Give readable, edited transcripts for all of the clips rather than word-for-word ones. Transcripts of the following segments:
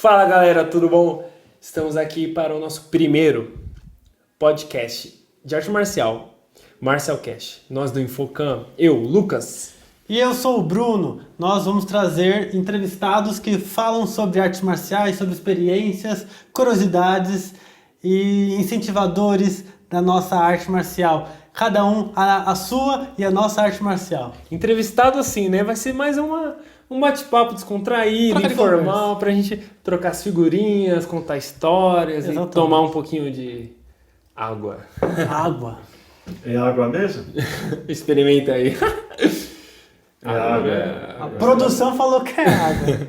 Fala galera, tudo bom? Estamos aqui para o nosso primeiro podcast de arte marcial, Marcialcast. Nós do Infocam, eu, Lucas. E eu sou o Bruno. Nós vamos trazer entrevistados que falam sobre artes marciais, sobre experiências, curiosidades e incentivadores da nossa arte marcial. Cada um a sua e a nossa arte marcial. Entrevistado assim, né? Vai ser mais um bate-papo descontraído, Troca de informal, conversa. pra gente trocar as figurinhas, contar histórias Exatamente. e tomar um pouquinho de água. Água. É água mesmo? Experimenta aí. É água. A produção falou que é água.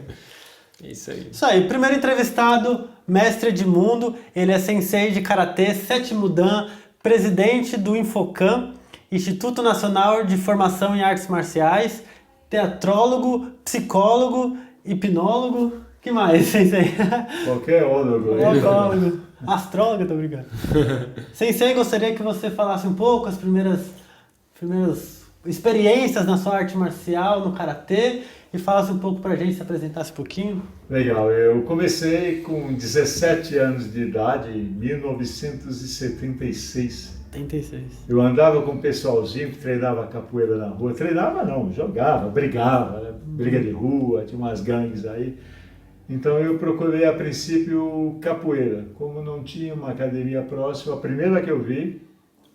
Isso aí. Isso aí, primeiro entrevistado, mestre Edmundo, ele é sensei de Karatê, 7º Dan, presidente do Infocam, Instituto Nacional de Formação em Artes Marciais, teatrólogo, psicólogo, hipnólogo, que mais, sensei? Qualquer ólogo aí. Odólogo, astrólogo, tô brincando. Sensei, gostaria que você falasse um pouco as primeiras experiências na sua arte marcial, no Karatê, e falasse um pouco pra gente, se apresentasse um pouquinho. Legal, eu comecei com 17 anos de idade, em 1976. 86. Eu andava com um pessoalzinho que treinava capoeira na rua. Treinava não, jogava, brigava, né? Briga de rua, tinha umas gangues aí. Então eu procurei a princípio capoeira. Como não tinha uma academia próxima, a primeira que eu vi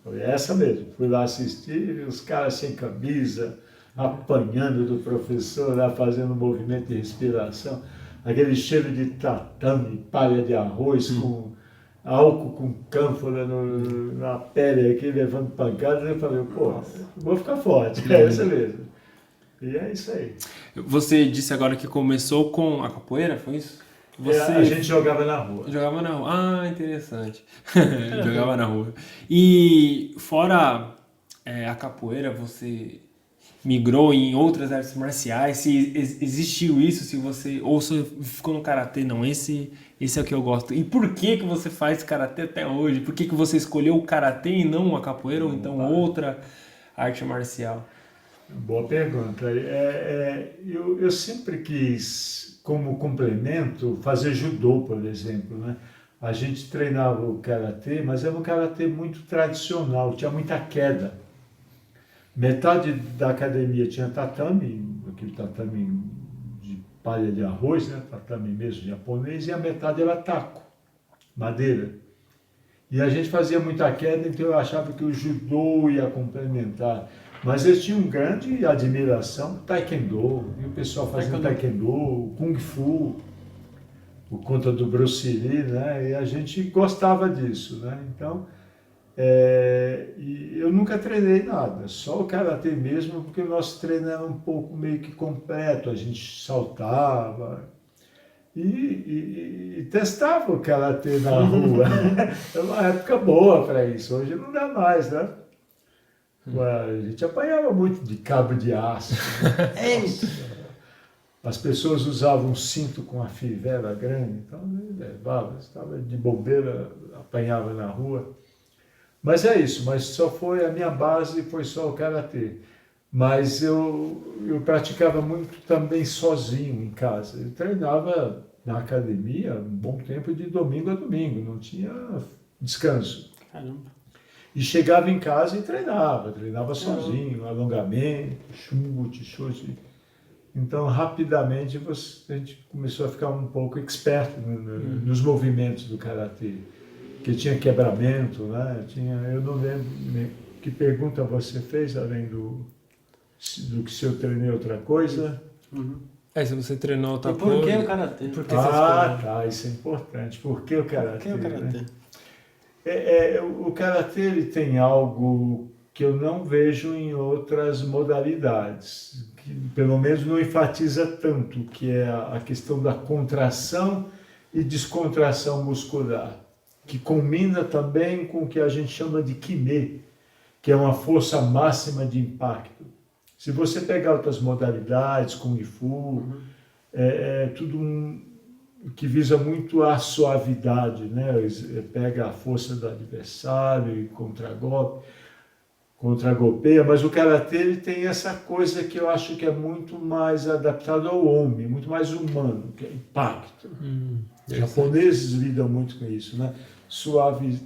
foi essa mesmo. Fui lá assistir, os caras sem camisa, apanhando do professor, lá fazendo movimento de respiração. Aquele cheiro de tatame, palha de arroz com álcool com cânfora na pele aqui, levando pancadas. Eu falei, pô, vou ficar forte, é isso mesmo. E é isso aí. Você disse agora que começou com a capoeira, foi isso? A gente jogava na rua. Jogava na rua. Ah, interessante. Jogava na rua. E fora a capoeira, você migrou em outras artes marciais? Se existiu isso, se você ou se ficou no karatê, não, esse é o que eu gosto. E por que você faz karatê até hoje? Por que você escolheu o karatê e não a capoeira ou então outra arte marcial? Boa pergunta. Eu sempre quis, como complemento, fazer judô, por exemplo, né? A gente treinava o karatê, mas era um karatê muito tradicional, tinha muita queda. Metade da academia tinha tatame, aquele tatame de palha de arroz, né? Tatame mesmo japonês, e a metade era taco, madeira. E a gente fazia muita queda, então eu achava que o judô ia complementar. Mas eles tinham grande admiração do taekwondo, e o pessoal fazendo taekwondo, kung fu, por conta do Bruce Lee, né? E a gente gostava disso, né? Então, e eu nunca treinei nada, só o karatê mesmo, porque o nosso treino era um pouco meio que completo, a gente saltava e testava o karatê na rua. Era uma época boa para isso, hoje não dá mais, né? A gente apanhava muito de cabo de aço. As pessoas usavam cinto com a fivela grande, então levava, estava de bobeira, apanhava na rua. Mas é isso, mas só foi a minha base, foi só o karatê. Mas eu praticava muito também sozinho em casa. Eu treinava na academia um bom tempo de domingo a domingo, não tinha descanso. Caramba. E chegava em casa e treinava sozinho, alongamento, chute. Então, rapidamente, a gente começou a ficar um pouco expert nos movimentos do karatê. Que tinha quebramento, né? Eu não lembro que pergunta você fez, além do que se eu treinei outra coisa. Se você treinou outra E por que o karatê? Por que você escolheu? Isso é importante. Por que o karatê? Por que o karatê? Né? O karatê ele tem algo que eu não vejo em outras modalidades, que pelo menos não enfatiza tanto, que é a questão da contração e descontração muscular, que combina também com o que a gente chama de kime, que é uma força máxima de impacto. Se você pegar outras modalidades, Kung Fu, tudo que visa muito a suavidade, né? Pega a força do adversário e contragolpe. contra a golpeia, mas o karatê ele tem essa coisa que eu acho que é muito mais adaptado ao homem, muito mais humano, que é impacto. Os japoneses lidam muito com isso, né? Suaviza,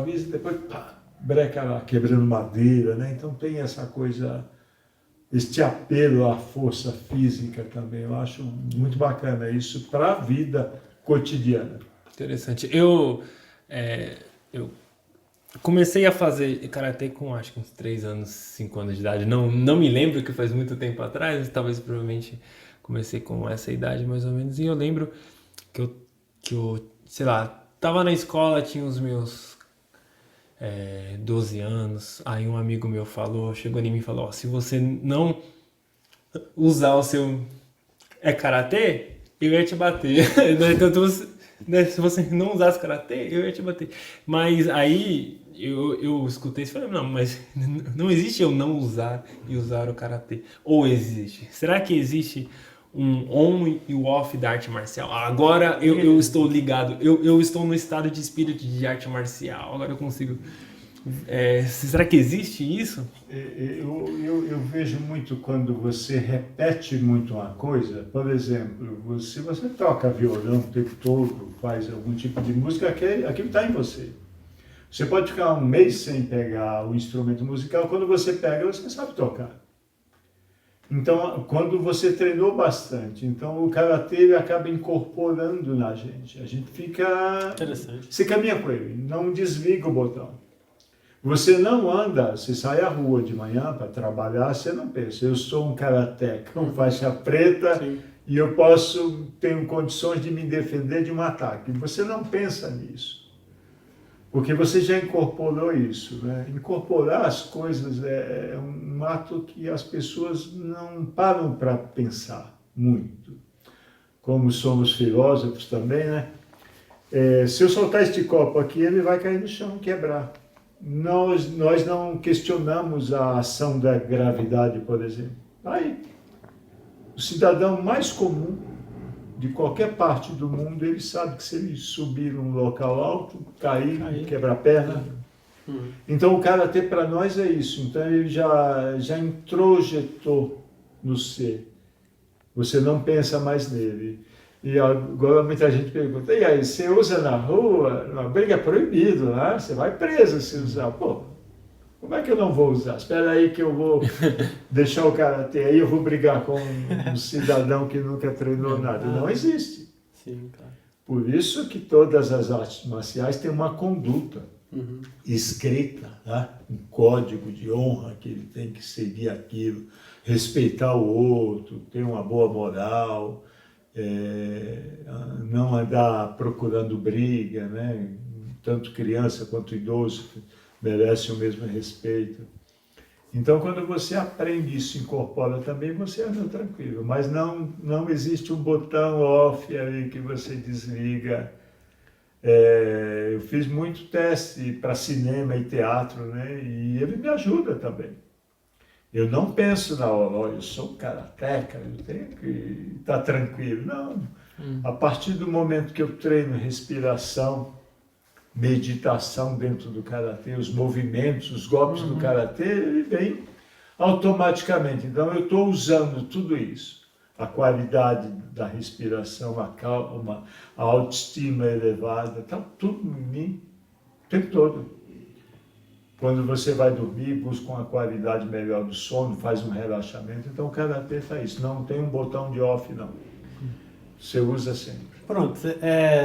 e depois pá, breca lá, quebrando madeira, né? Então tem essa coisa, este apelo à força física também. Eu acho muito bacana isso para a vida cotidiana. Interessante. Eu comecei a fazer karatê com acho que uns 3 anos, 5 anos de idade. Não me lembro, que faz muito tempo atrás, mas talvez provavelmente comecei com essa idade mais ou menos. E eu lembro que eu sei lá, tava na escola, tinha os meus 12 anos. Aí um amigo meu chegou em mim e falou: ó, se você não usar o seu karatê, eu ia te bater. Então, se você não usasse karatê, eu ia te bater. Mas aí eu escutei isso e falei: não, mas não existe eu não usar e usar o karatê. Ou existe? Será que existe um on e o off da arte marcial? Agora eu estou ligado, eu estou no estado de espírito de arte marcial. Agora eu consigo... será que existe isso? Eu vejo muito quando você repete muito uma coisa. Por exemplo, se você toca violão o tempo todo, faz algum tipo de música, aquilo está em você. Você pode ficar um mês sem pegar o instrumento musical, quando você pega, você sabe tocar. Então, quando você treinou bastante, então o karatê ele acaba incorporando na gente. A gente fica... Interessante. Você caminha com ele, não desliga o botão. Você não anda, você sai à rua de manhã para trabalhar, você não pensa, eu sou um karateca, com faixa preta, sim, e eu tenho condições de me defender de um ataque. Você não pensa nisso, porque você já incorporou isso, né? Incorporar as coisas é um ato que as pessoas não param para pensar muito. Como somos filósofos também, né? Se eu soltar este copo aqui, ele vai cair no chão, quebrar. Nós não questionamos a ação da gravidade, por exemplo. Aí, o cidadão mais comum de qualquer parte do mundo, ele sabe que se ele subir num local alto, cair, quebrar a perna. Então o karatê para nós é isso. Então ele já introjetou no ser. Você não pensa mais nele. E agora muita gente pergunta: e aí, você usa na rua? Na briga é proibido, né? Você vai preso se usar. Pô, como é que eu não vou usar? Espera aí que eu vou deixar o karatê aí, eu vou brigar com um cidadão que nunca treinou nada. Não existe. Sim, claro. Por isso que todas as artes marciais têm uma conduta escrita, né? Um código de honra que ele tem que seguir aquilo, respeitar o outro, ter uma boa moral. Não andar procurando briga, né? Tanto criança quanto idoso merecem o mesmo respeito. Então, quando você aprende isso, incorpora também, você anda tranquilo. Mas não existe um botão off ali que você desliga. Eu fiz muito teste para cinema e teatro, né? E ele me ajuda também. Eu não penso na hora, eu sou um karateca, eu tenho que estar tranquilo. Não. A partir do momento que eu treino respiração, meditação dentro do karatê, os movimentos, os golpes do karatê, ele vem automaticamente. Então eu estou usando tudo isso. A qualidade da respiração, a calma, a autoestima elevada, está tudo em mim o tempo todo. Quando você vai dormir, busca uma qualidade melhor do sono, faz um relaxamento. Então o karatê faz isso. Não tem um botão de off, não. Você usa sempre. Pronto,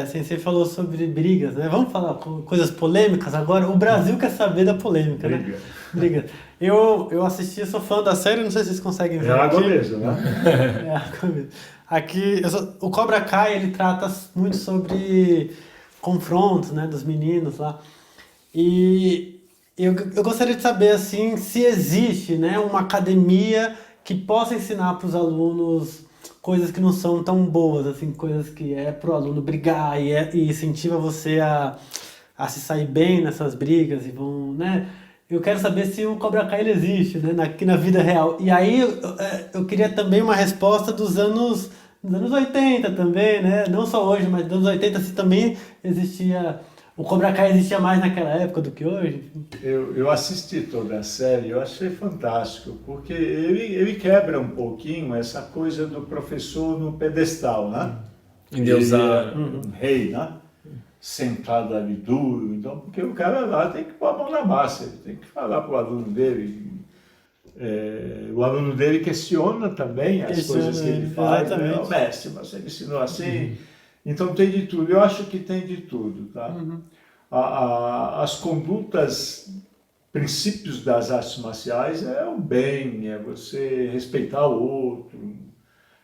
Sensei falou sobre brigas, né? Vamos falar coisas polêmicas agora? O Brasil quer saber da polêmica, né? Briga. Eu assisti, sou fã da série, não sei se vocês conseguem ver. É água mesmo, né? É água mesmo. Aqui, o Cobra Kai, ele trata muito sobre confrontos, né, dos meninos lá. E eu gostaria de saber, assim, se existe, né, uma academia que possa ensinar para os alunos coisas que não são tão boas, assim, coisas que é pro aluno brigar e incentiva você a se sair bem nessas brigas e vão, né? Eu quero saber se o Cobra Kai ele existe, né, aqui na vida real. E aí eu queria também uma resposta dos anos 80 também, né? Não só hoje, mas nos anos 80 se também existia O Cobra Kai existia mais naquela época do que hoje? Eu assisti toda a série, eu achei fantástico, porque ele quebra um pouquinho essa coisa do professor no pedestal, né? Endeusar. Ele é um rei, né? Sentado ali duro, então, porque o cara lá tem que pôr a mão na massa, ele tem que falar para o aluno dele. O aluno dele questiona também as coisas que ele faz, né? O mestre, você me ensinou assim. Então tem de tudo, eu acho que tem de tudo, tá? As condutas, princípios das artes marciais é o bem, é você respeitar o outro,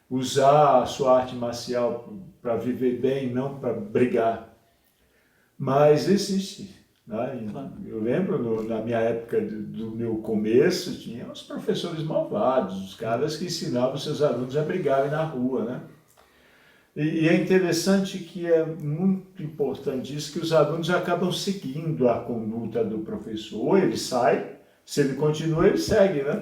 usar a sua arte marcial para viver bem, não para brigar. Mas existe, né? Eu lembro, na minha época do meu começo, tinha os professores malvados, os caras que ensinavam seus alunos a brigarem na rua, né? E é interessante que é muito importante isso, que os alunos acabam seguindo a conduta do professor. Ou ele sai, se ele continua, ele segue, né?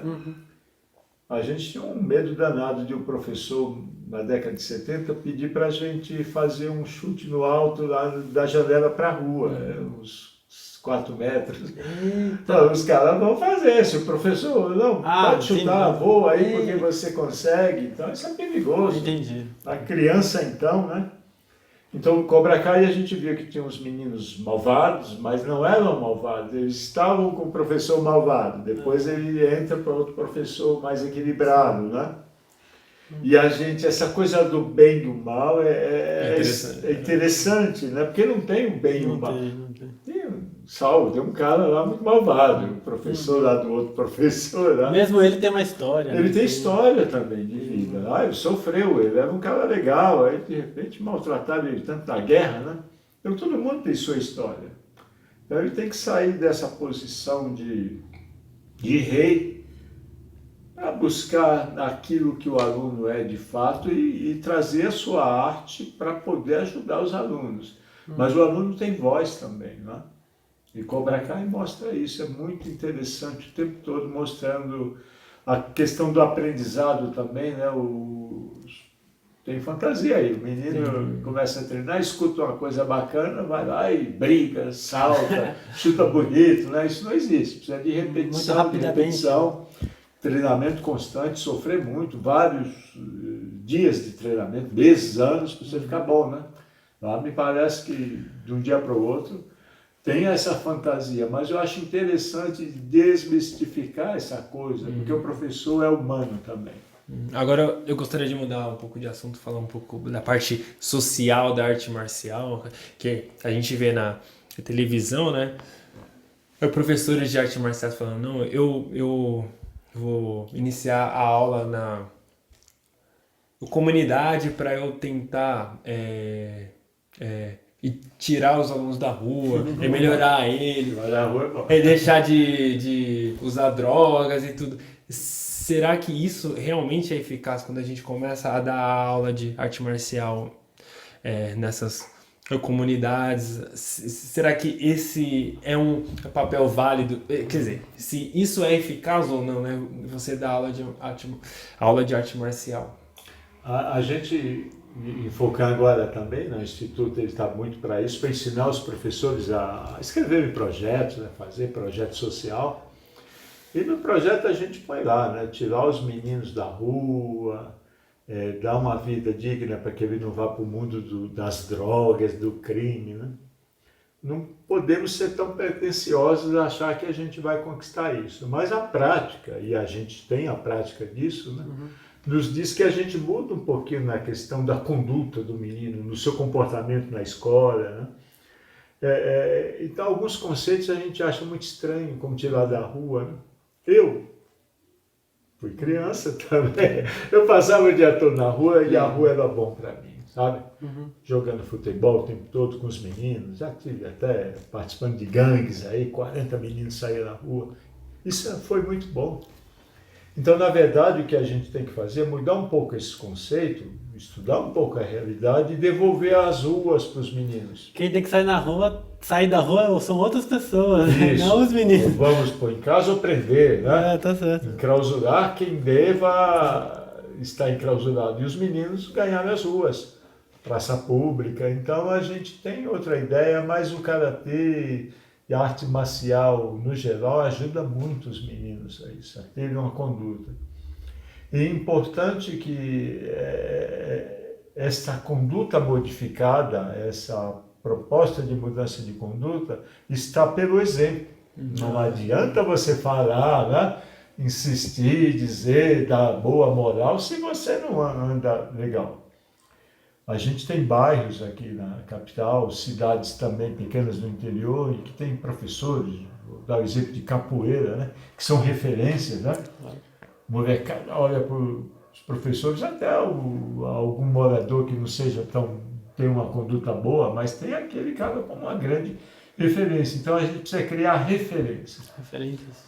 A gente tinha um medo danado de um professor, na década de 70, pedir para a gente fazer um chute no alto lá da janela para a rua, uns 4 metros. Então, os caras vão fazer, se o professor não pode chutar, voa aí porque você consegue. Então, isso é perigoso. Entendi. A criança, então, né? Então, no Cobra Kai a gente via que tinha uns meninos malvados, mas não eram malvados, eles estavam com o professor malvado. Depois ele entra para outro professor mais equilibrado, né? E a gente, essa coisa do bem e do mal é interessante, né? Porque não tem o bem e o mal. Tem um cara lá muito malvado, o professor lá do outro professor. Né? Mesmo ele tem uma história. Ele tem história também de vida. Ele sofreu, ele era um cara legal, aí de repente maltrataram ele tanto na guerra, né? Então todo mundo tem sua história. Então ele tem que sair dessa posição de rei para buscar aquilo que o aluno é de fato e trazer a sua arte para poder ajudar os alunos. Mas o aluno tem voz também, né? E Cobra Kai mostra isso, é muito interessante o tempo todo, mostrando a questão do aprendizado também, né? Tem fantasia aí, o menino começa a treinar, escuta uma coisa bacana, vai lá e briga, salta, chuta bonito, né? Isso não existe, precisa de repetição, treinamento constante, sofrer muito, vários dias de treinamento, meses, anos, para você ficar bom, né? Lá me parece que de um dia para o outro tem essa fantasia, mas eu acho interessante desmistificar essa coisa, porque o professor é humano também. Agora eu gostaria de mudar um pouco de assunto, falar um pouco da parte social da arte marcial, que a gente vê na televisão, né? Professores de arte marcial falando, não, eu vou iniciar a aula na comunidade para eu tentar e tirar os alunos da rua, melhorar ele, deixar de usar drogas e tudo. Será que isso realmente é eficaz quando a gente começa a dar aula de arte marcial nessas comunidades? Será que esse é um papel válido? Quer dizer, se isso é eficaz ou não, né? Você dá aula de arte marcial. A gente, focando agora também, no Instituto, ele está muito para isso, para ensinar os professores a escreverem projetos, né? Fazer projeto social. E no projeto a gente põe lá, né? Tirar os meninos da rua, dar uma vida digna para que ele não vá para o mundo das drogas, do crime, né? Não podemos ser tão pretensiosos a achar que a gente vai conquistar isso. Mas a prática, e a gente tem a prática disso, né? Nos diz que a gente muda um pouquinho na questão da conduta do menino, no seu comportamento na escola, né? Então, alguns conceitos a gente acha muito estranho, como tirar da rua, né? Eu fui criança também, eu passava o dia todo na rua e a rua era bom para mim, sabe? Jogando futebol o tempo todo com os meninos, já tive até participando de gangues aí, 40 meninos saíram na rua, isso foi muito bom. Então, na verdade, o que a gente tem que fazer é mudar um pouco esse conceito, estudar um pouco a realidade e devolver as ruas para os meninos. Quem tem que sair da rua são outras pessoas, não os meninos. Vamos pôr em casa ou prender, né? Tá certo. Enclausurar quem deva estar enclausurado e os meninos ganharem as ruas. praça pública. Então a gente tem outra ideia, mas o karatê e a arte marcial, no geral, ajuda muito os meninos a isso, a terem uma conduta. E é importante que essa conduta modificada, essa proposta de mudança de conduta, está pelo exemplo. Não adianta você falar, né? Insistir, dizer, dar boa moral, se você não anda legal. A gente tem bairros aqui na capital, cidades também pequenas no interior, e que tem professores, vou dar o exemplo de capoeira, né? Que são referências, né? Molecada olha para os professores, até algum morador que não seja tem uma conduta boa, mas tem aquele cara como uma grande referência. Então a gente precisa criar referências.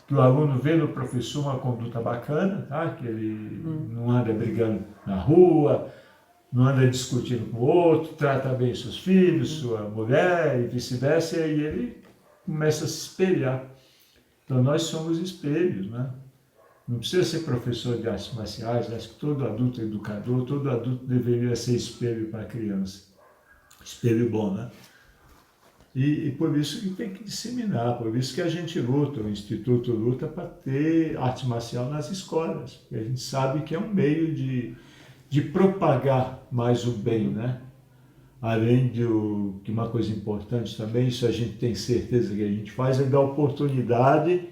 Que o aluno vê no professor uma conduta bacana, tá? Que ele não anda brigando na rua, não anda discutindo com o outro, trata bem seus filhos, sua mulher e vice-versa, e aí ele começa a se espelhar. Então nós somos espelhos, né? Não precisa ser professor de artes marciais, acho que todo adulto é educador, todo adulto deveria ser espelho para a criança. Espelho bom, né? E por isso que tem que disseminar, por isso que a gente luta, o Instituto luta para ter arte marcial nas escolas, porque a gente sabe que é um meio de propagar mais o bem, né? Além de que uma coisa importante também, isso a gente tem certeza que a gente faz, é dar oportunidade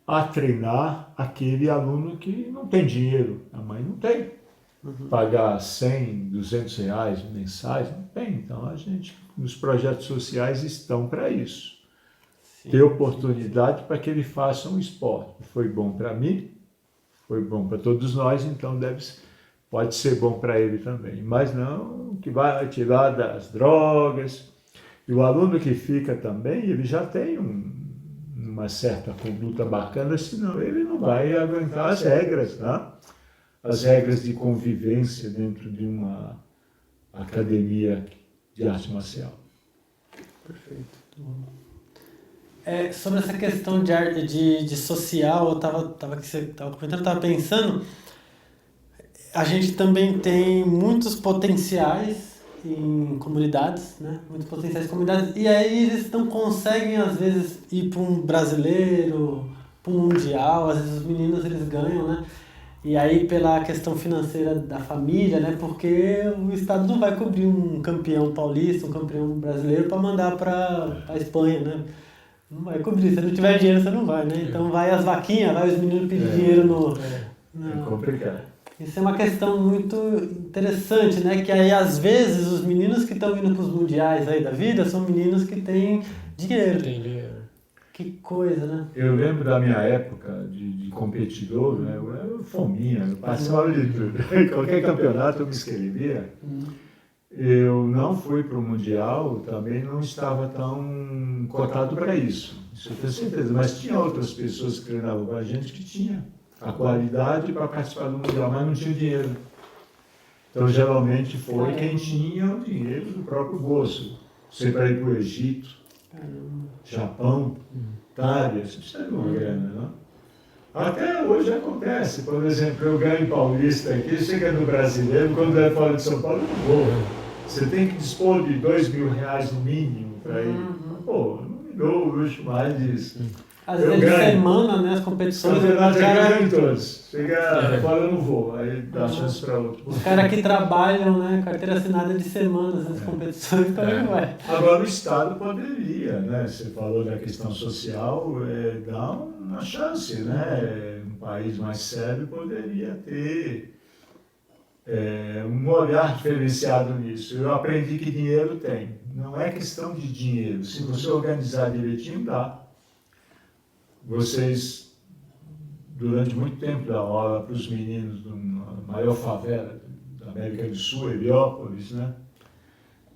a treinar aquele aluno que não tem dinheiro, a mãe não tem. Pagar 100, 200 reais mensais, não tem. Então a gente, nos projetos sociais, estão para isso. Sim. Ter oportunidade para que ele faça um esporte. Foi bom para mim, foi bom para todos nós, então pode ser bom para ele também. Mas não que vai tirar das drogas. E o aluno que fica também, ele já tem uma certa conduta bacana, senão ele não vai aguentar as regras, né? As regras de convivência dentro de uma academia de arte marcial. Perfeito. Sobre essa questão de social, eu estava comentando, estava pensando, a gente também tem muitos potenciais em comunidades, né? Muitos potenciais em comunidades, e aí eles não conseguem, às vezes, ir para um brasileiro, para um mundial, às vezes os meninos eles ganham, né? E aí pela questão financeira da família, né? Porque o Estado não vai cobrir um campeão paulista, um campeão brasileiro para mandar para a Espanha, né? Não vai cobrir, se não tiver dinheiro você não vai, né? Então vai as vaquinhas, vai os meninos pedir dinheiro no... É complicado. Isso é uma questão muito interessante, né? Que aí às vezes os meninos que estão indo para os mundiais aí da vida são meninos que têm dinheiro. Tem dinheiro. Que coisa, né? Eu lembro da minha época de competidor, né? Eu era fominha, eu passava de tudo. Qualquer campeonato eu me inscrevia. Eu não fui para o Mundial, também não estava tão cotado para isso. Isso eu tenho certeza. Mas tinha outras pessoas que treinavam com a gente que tinha a qualidade para participar do Mundial, mas não tinha dinheiro. Então, geralmente, foi quem tinha o dinheiro do próprio bolso. Você para ir para o Egito, Japão, Itália, você precisa de uma grana, não? Até hoje acontece. Por exemplo, eu ganho paulista aqui, chega no brasileiro, quando é fora de São Paulo, eu não vou. Você tem que dispor de R$2.000 no mínimo para ir. Pô, não me dou o luxo mais disso. Às vezes de semana, né, as competições... Campeonato ganha todos. Chega fora, eu não vou. Aí dá chance para outro. Os caras que trabalham, né, carteira assinada de semanas nas competições, também vai. Agora o Estado poderia, né? Você falou da questão social, dá uma chance, né? Um país mais sério poderia ter um olhar diferenciado nisso. Eu aprendi que dinheiro tem. Não é questão de dinheiro. Se você organizar direitinho, dá. Vocês, durante muito tempo, dão aula para os meninos da maior favela da América do Sul, Heliópolis, né?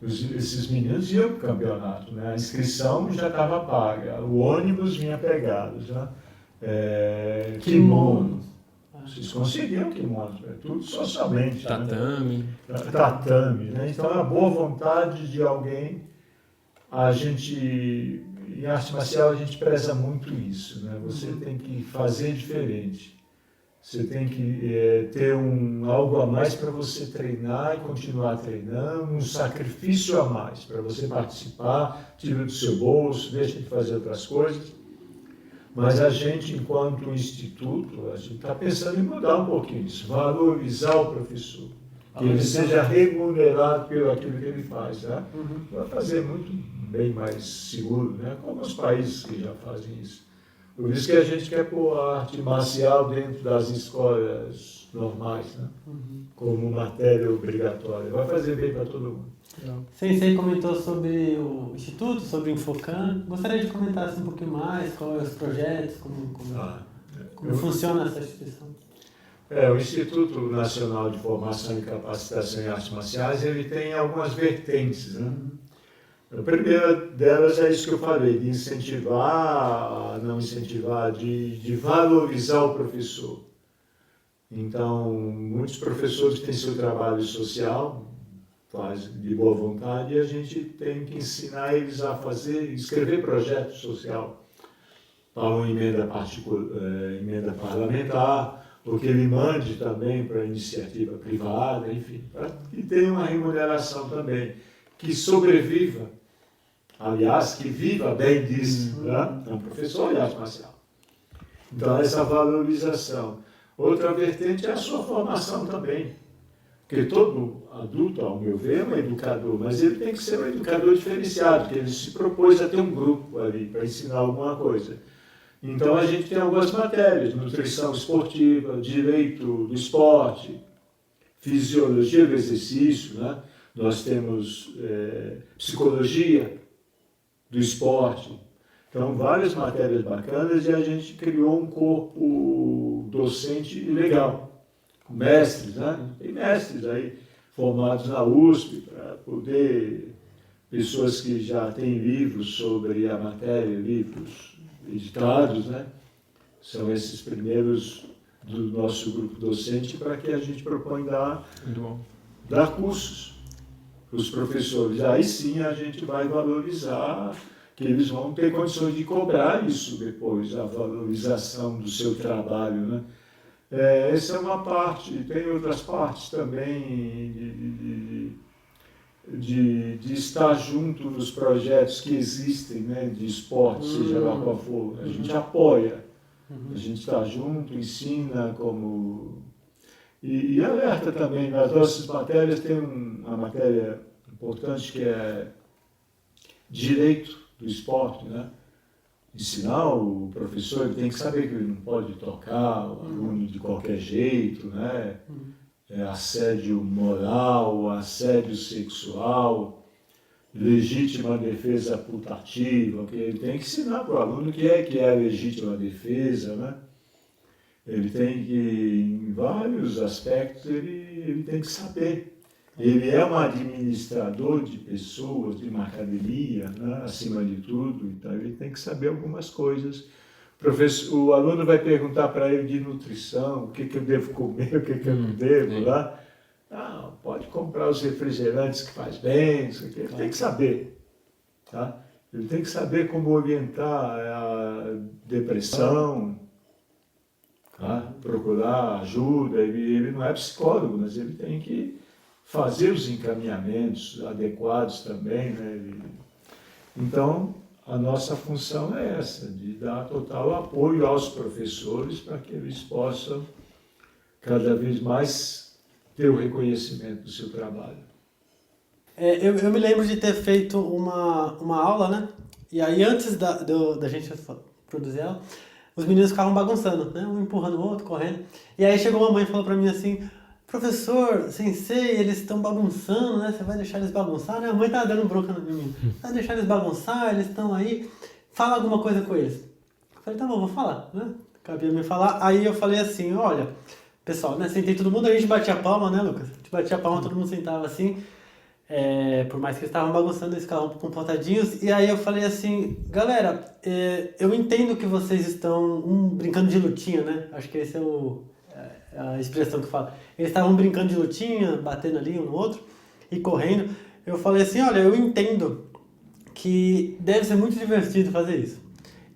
Esses meninos iam para o campeonato, né? A inscrição já estava paga, o ônibus vinha pegado, né? Kimono. Vocês conseguiam kimono, tudo socialmente. Tatame. Né? Tatame, né? Então, a boa vontade de alguém, a gente... Em arte marcial a gente preza muito isso, né? Você tem que fazer diferente. Você tem que ter algo a mais para você treinar e continuar treinando, um sacrifício a mais para você participar, tira do seu bolso, deixa de fazer outras coisas. Mas a gente, enquanto instituto, a gente está pensando em mudar um pouquinho isso, valorizar o professor, que ele seja remunerado pelo aquilo que ele faz, né? Vai fazer muito bem mais seguro, né? Como os países que já fazem isso. Por isso que a gente quer pôr a arte marcial dentro das escolas normais, né? Como matéria obrigatória. Vai fazer bem para todo mundo. Sensei comentou sobre o Instituto, sobre o Infocan. Gostaria de comentar assim, um pouquinho mais, quais os projetos, como funciona essa instituição. O Instituto Nacional de Formação e Capacitação em Artes Marciais, ele tem algumas vertentes, né? A primeira delas é isso que eu falei, de incentivar, não incentivar, de valorizar o professor. Então, muitos professores têm seu trabalho social, faz de boa vontade, e a gente tem que ensinar eles a escrever projeto social para uma emenda parlamentar, ou que ele mande também para iniciativa privada, enfim, para que tenha uma remuneração também, que sobreviva, aliás, que viva bem disso, né? É um professor de arte marcial. Então, essa valorização. Outra vertente é a sua formação também. Porque todo adulto, ao meu ver, é um educador, mas ele tem que ser um educador diferenciado, porque ele se propôs a ter um grupo ali para ensinar alguma coisa. Então a gente tem algumas matérias, nutrição esportiva, direito do esporte, fisiologia do exercício, né? Nós temos psicologia do esporte. Então várias matérias bacanas e a gente criou um corpo docente legal. Mestres, né? Tem mestres aí formados na USP para poder, pessoas que já têm livros sobre a matéria, livros editados, né? São esses primeiros do nosso grupo docente para que a gente propõe dar cursos para os professores. Aí sim a gente vai valorizar, que eles vão ter condições de cobrar isso depois, a valorização do seu trabalho, né? Essa é uma parte, tem outras partes também de estar junto nos projetos que existem, né, de esporte, seja lá qual for. A gente apoia, a gente está junto, ensina como... E alerta também, nas nossas matérias tem uma matéria importante que é direito do esporte, né? Ensinar o professor, ele tem que saber que ele não pode tocar o aluno de qualquer jeito, né? Assédio moral, assédio sexual, legítima defesa putativa, que ele tem que ensinar para o aluno que é a legítima defesa, né? Ele tem que, em vários aspectos, ele tem que saber. Ele é um administrador de pessoas, de uma academia, né, acima de tudo, então ele tem que saber algumas coisas. O aluno vai perguntar para ele de nutrição, o que eu devo comer, o que eu não devo, lá. Ah, pode comprar os refrigerantes que faz bem, isso aqui. Ele tem que saber, tá? Ele tem que saber como orientar a depressão, tá? Procurar ajuda. Ele não é psicólogo, mas ele tem que fazer os encaminhamentos adequados também, né? Então, a nossa função é essa, de dar total apoio aos professores para que eles possam cada vez mais ter o reconhecimento do seu trabalho. Eu me lembro de ter feito uma aula, né? E aí, antes da gente produzir ela, os meninos ficavam bagunçando, né? Um empurrando o outro, correndo. E aí chegou uma mãe e falou para mim assim: professor, sensei, eles estão bagunçando, né? Você vai deixar eles bagunçar, né? A mãe tá dando bronca no menino. Vai deixar eles bagunçar, eles estão aí. Fala alguma coisa com eles. Eu falei, tá bom, vou falar, né? Cabia me falar. Aí eu falei assim, olha, pessoal, né? Sentei todo mundo, a gente batia a palma, né, Lucas? A gente batia a palma, todo mundo sentava assim. Por mais que eles estavam bagunçando, eles ficavam comportadinhos. E aí eu falei assim, galera, eu entendo que vocês estão brincando de lutinha, né? Acho que esse é a expressão que fala. Eles estavam brincando de lutinha, batendo ali um no outro e correndo. Eu falei assim, olha, eu entendo que deve ser muito divertido fazer isso.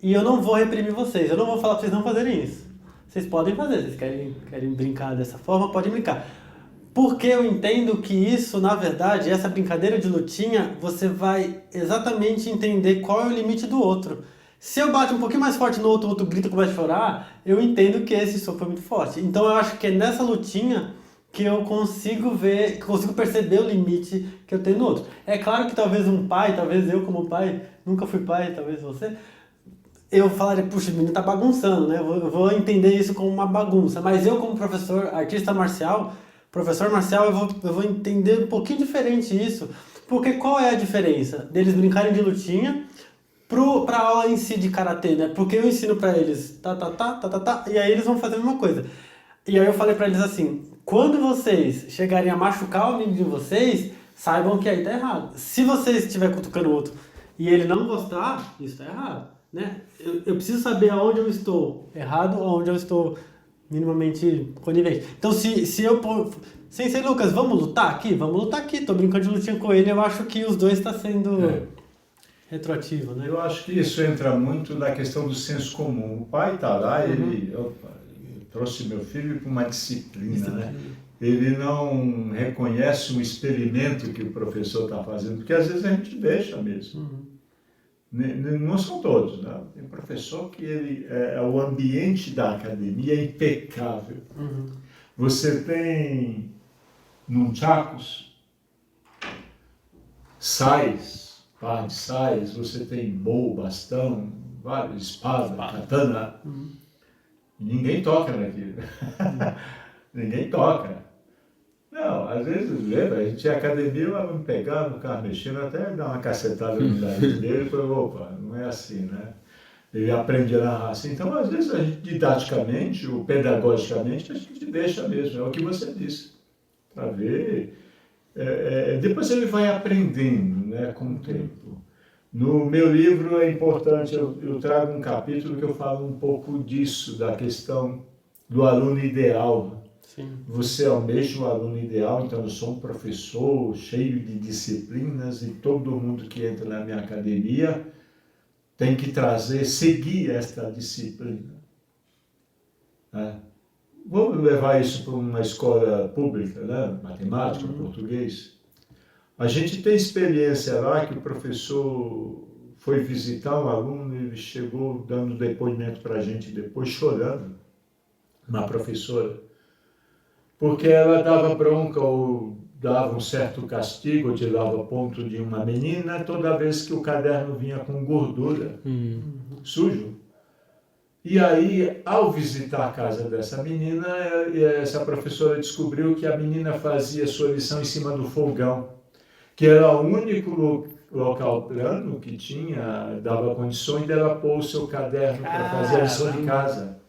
E eu não vou reprimir vocês, eu não vou falar para vocês não fazerem isso. Vocês podem fazer, vocês querem brincar dessa forma, podem brincar. Porque eu entendo que isso, na verdade, essa brincadeira de lutinha, você vai exatamente entender qual é o limite do outro. Se eu bato um pouquinho mais forte no outro, o outro grita e começa a chorar, eu entendo que esse soco foi muito forte. Então eu acho que é nessa lutinha que eu consigo perceber o limite que eu tenho no outro. É claro que talvez um pai, talvez eu como pai, nunca fui pai, talvez você, eu falaria, puxa, o menino tá bagunçando, né? Eu vou entender isso como uma bagunça. Mas eu como professor, professor marcial, eu vou entender um pouquinho diferente isso. Porque qual é a diferença deles brincarem de lutinha pra aula em si de karatê, né? Porque eu ensino pra eles e aí eles vão fazer a mesma coisa. E aí eu falei pra eles assim, quando vocês chegarem a machucar o amigo de vocês, saibam que aí tá errado. Se vocês estiverem cutucando o outro e ele não gostar, isso tá errado, né? Eu preciso saber aonde eu estou errado, aonde eu estou minimamente conivente. Então se eu... Sensei Lucas, vamos lutar aqui? Vamos lutar aqui. Tô brincando de lutinha com ele, eu acho que os dois tá sendo... retroativo, né? Eu acho que isso entra muito na questão do senso comum. O pai está lá, eu trouxe meu filho com uma disciplina, né? Ele não reconhece um experimento que o professor está fazendo, porque às vezes a gente deixa mesmo. Não são todos, né? Tem professor que o ambiente da academia é impecável. Você tem nunchakus, sais, par de sais, você tem bow, bastão, vários, espada, katana. Ninguém toca naquilo. Ninguém toca. Não, às vezes, lembra, a gente ia à academia, eu ia me pegar no carro mexendo, até dar uma cacetada no nariz dele e falei, opa, não é assim, né? Ele aprende a narrar assim. Então, às vezes, a gente, didaticamente ou pedagogicamente, a gente deixa mesmo, é o que você disse, para ver. Depois ele vai aprendendo, né, com o tempo. No meu livro é importante, eu trago um capítulo que eu falo um pouco disso, da questão do aluno ideal. Sim. Você almeja um aluno ideal, então eu sou um professor cheio de disciplinas e todo mundo que entra na minha academia tem que seguir esta disciplina. Vamos levar isso para uma escola pública, né? Matemática, português. A gente tem experiência lá que o professor foi visitar um aluno e ele chegou dando depoimento para a gente depois, chorando, uma professora, porque ela dava bronca ou dava um certo castigo, ou tirava ponto de uma menina toda vez que o caderno vinha com gordura, sujo. E aí, ao visitar a casa dessa menina, essa professora descobriu que a menina fazia sua lição em cima do fogão, que era o único local plano que dava condições dela pôr o seu caderno para fazer a lição de casa.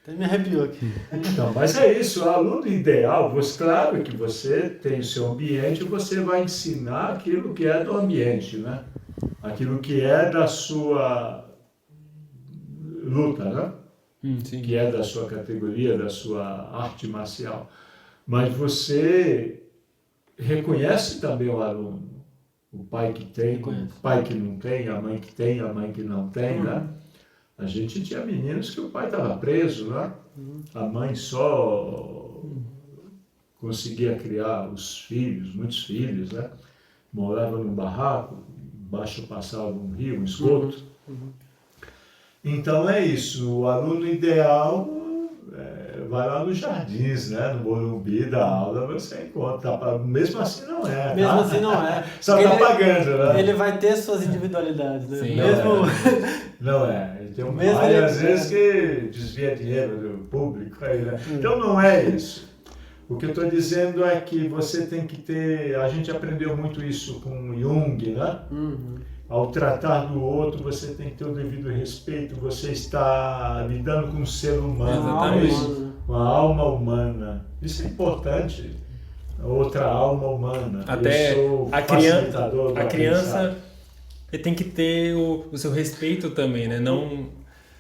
Até me arrepiou aqui. Então, mas é isso, o aluno ideal, claro que você tem o seu ambiente, você vai ensinar aquilo que é do ambiente, né? Aquilo que é da sua luta, né? Sim. Que é da sua categoria, da sua arte marcial. Mas você reconhece também o aluno, o pai que tem, o pai que não tem, a mãe que não tem, né? A gente tinha meninos que o pai estava preso, né? A mãe só conseguia criar os filhos, muitos filhos, né? Morava num barraco, embaixo passava um rio, um esgoto. Então é isso, o aluno ideal vai lá nos jardins, né? No Morumbi da aula você encontra, mesmo assim não é. Mesmo assim não é. Só está pagando, né? Ele vai ter suas individualidades, né? Sim, não é. Ele tem um Mesmo pai, ele- às vezes, que desvia dinheiro do público. Aí, né? Então não é isso. O que eu estou dizendo é que você tem que ter... A gente aprendeu muito isso com Jung, né? Ao tratar do outro, você tem que ter o devido respeito. Você está lidando com um ser humano, Exatamente. uma alma humana. Isso é importante. Outra alma humana. Até Eu sou a facilitador do criança aprendizado. tem que ter o seu respeito também, né? Não...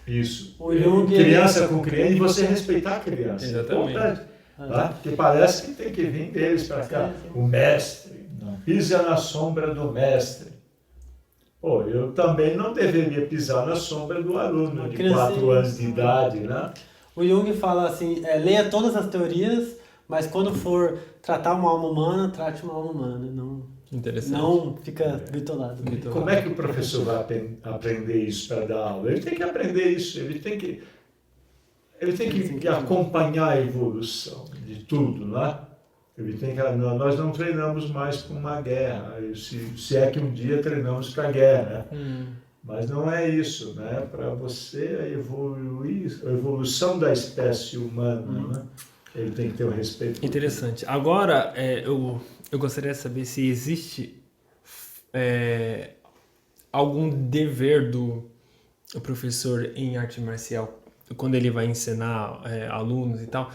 Isso. O Jung, Criança com criança, e você respeitar a criança. Exatamente. Importante. Tá? Porque parece que tem que vir deles para cá. O mestre. Não pisa na sombra do mestre. Pô, eu também não deveria pisar na sombra do aluno de Criancinha. 4 anos de idade, né? O Jung fala assim, leia todas as teorias, mas quando for tratar uma alma humana, trate uma alma humana. Interessante. Não fica bitolado. Como é que o professor vai aprender isso para dar aula? Ele tem que aprender isso, ele tem que acompanhar a evolução de tudo, né? Nós não treinamos mais para uma guerra, se é que um dia treinamos para a guerra, né? Mas não é isso, né? Para você evoluir, a evolução da espécie humana, né? Ele tem que ter um respeito. Interessante. Agora, eu gostaria de saber se existe algum dever do professor em arte marcial quando ele vai ensinar alunos e tal,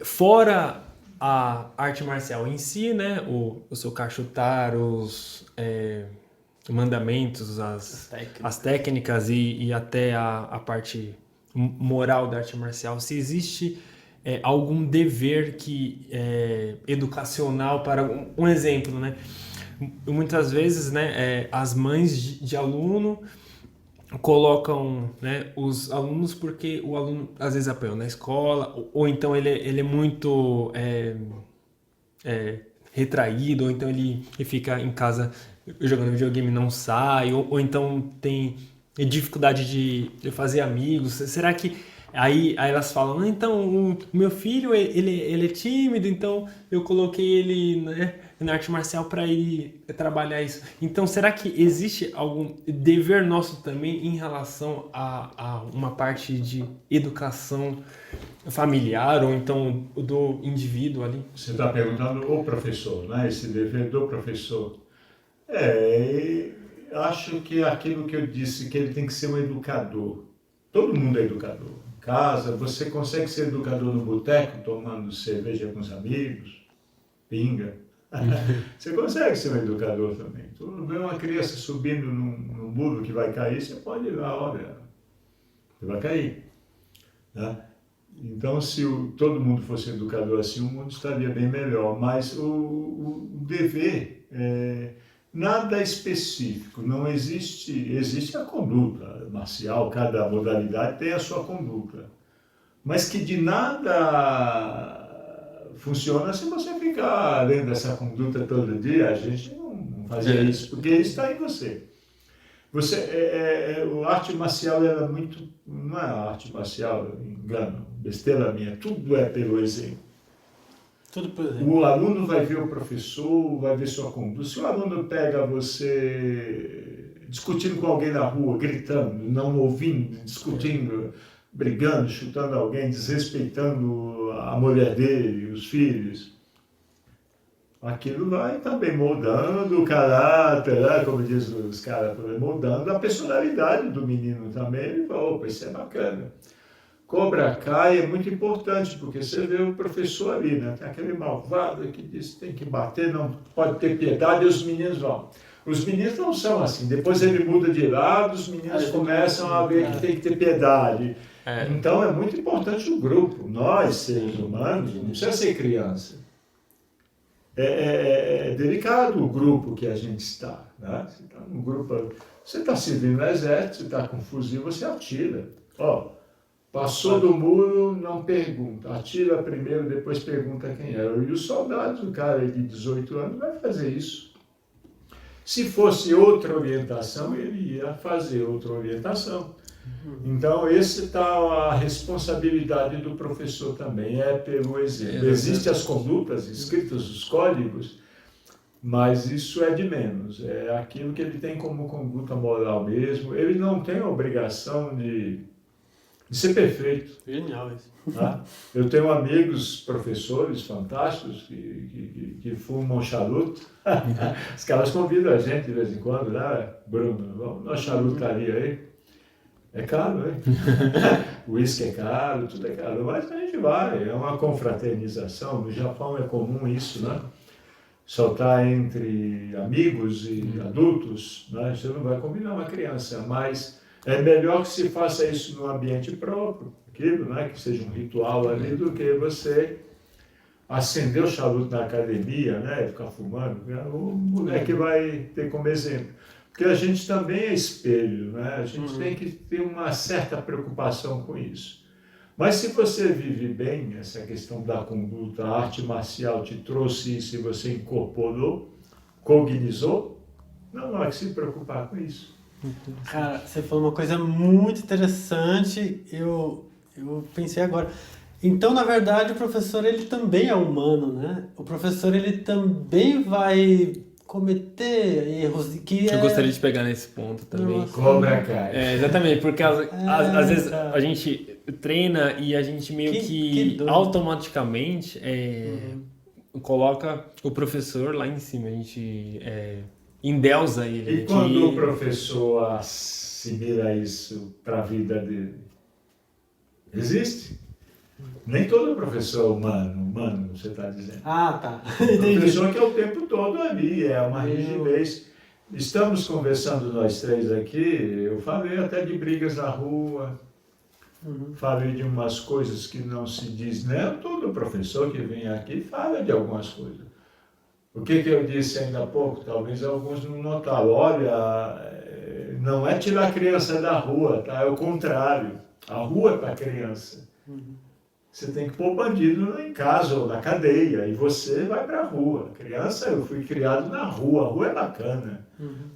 fora a arte marcial em si, né? O socar, chutar, os mandamentos, as técnicas e até a parte moral da arte marcial, se existe algum dever educacional para um exemplo, né? Muitas vezes, né, as mães de aluno colocam, né, os alunos porque o aluno às vezes apanhou na escola, ou então ele é muito retraído, ou então ele fica em casa jogando videogame e não sai, ou então tem dificuldade de fazer amigos. Será que aí elas falam, então o meu filho ele é tímido, então eu coloquei ele, né, na arte marcial para ir trabalhar isso. Então será que existe algum dever nosso também em relação a uma parte de educação familiar ou então do indivíduo ali? Você está perguntando o professor, né? Esse dever do professor. Acho que aquilo que eu disse, que ele tem que ser um educador. Todo mundo é educador. Em casa, você consegue ser educador no boteco, tomando cerveja com os amigos, pinga. Você consegue ser um educador também. Tu vê uma criança subindo num muro que vai cair, você pode ir lá, olha, você vai cair. Né? Então, se todo mundo fosse educador assim, o mundo estaria bem melhor. Mas o dever nada específico, não existe a conduta marcial, cada modalidade tem a sua conduta, mas que de nada funciona se você ficar lendo essa conduta todo dia. A gente não fazia isso, porque isso está em você. A arte marcial era muito, não é arte marcial, engano, besteira minha, tudo é pelo exemplo. Tudo por exemplo. O aluno vai ver o professor, vai ver sua conduta. Se o aluno pega você discutindo com alguém na rua, gritando, não ouvindo, discutindo, brigando, chutando alguém, desrespeitando a mulher dele, os filhos, aquilo vai também moldando o caráter, né? Como diz os caras, moldando a personalidade do menino também. Ele fala, opa, isso é bacana. Cobra Kai é muito importante, porque você vê o professor ali, né? Tem aquele malvado que diz que tem que bater, não pode ter piedade, e os meninos vão. Os meninos não são assim. Depois ele muda de lado, os meninos começam a ver que tem que ter piedade. Então é muito importante o grupo. Nós, seres humanos, não precisa ser criança. É delicado o grupo que a gente está. Né? Você está num grupo, você está servindo no exército, você está com um fuzil, você atira. Passou do muro, não pergunta. Atira primeiro, depois pergunta quem é. E os soldados, o cara de 18 anos, vai fazer isso. Se fosse outra orientação, ele ia fazer outra orientação. Então, esse está a responsabilidade do professor também, pelo exemplo. Existem as condutas escritas, os códigos, mas isso é de menos. É aquilo que ele tem como conduta moral mesmo. Ele não tem a obrigação de ser perfeito. Genial isso. Tá? Eu tenho amigos, professores fantásticos que fumam charuto. Os caras convidam a gente de vez em quando, né? Bruno, vamos na charutaria aí. É caro, hein? O uísque é caro, tudo é caro, mas a gente vai, é uma confraternização. No Japão é comum isso, né? Soltar entre amigos e adultos, né? Você não vai combinar uma criança, mas é melhor que se faça isso no ambiente próprio, aquilo, né? Que seja um ritual ali, do que você acender o charuto na academia, né? Ficar fumando. O moleque vai ter como exemplo. Porque a gente também é espelho, né? A gente tem que ter uma certa preocupação com isso. Mas se você vive bem essa questão da conduta, a arte marcial te trouxe isso e você incorporou, cognizou, não há que se preocupar com isso. Cara, você falou uma coisa muito interessante, eu pensei agora. Então, na verdade, o professor ele também é humano, né? O professor ele também vai cometer erros que Eu gostaria de pegar nesse ponto também. Nossa. Cobra Kai. Exatamente, porque às vezes cara. a gente treina e a gente meio Que que doido. automaticamente coloca o professor lá em cima, a gente endeusa ele. E quando o professor assimila isso para a vida dele? Existe? Nem todo professor é humano, você está dizendo. Ah, tá. O Entendi. professor que é o tempo todo ali, é uma rigidez. Estamos conversando nós três aqui, eu falei até de brigas na rua, falei de umas coisas que não se diz, né? Todo professor que vem aqui fala de algumas coisas. O que eu disse ainda há pouco, talvez alguns não notaram, olha, não é tirar a criança da rua, tá? É o contrário, a rua é para a criança. Você tem que pôr bandido em casa ou na cadeia, e você vai para a rua. Criança, eu fui criado na rua, a rua é bacana.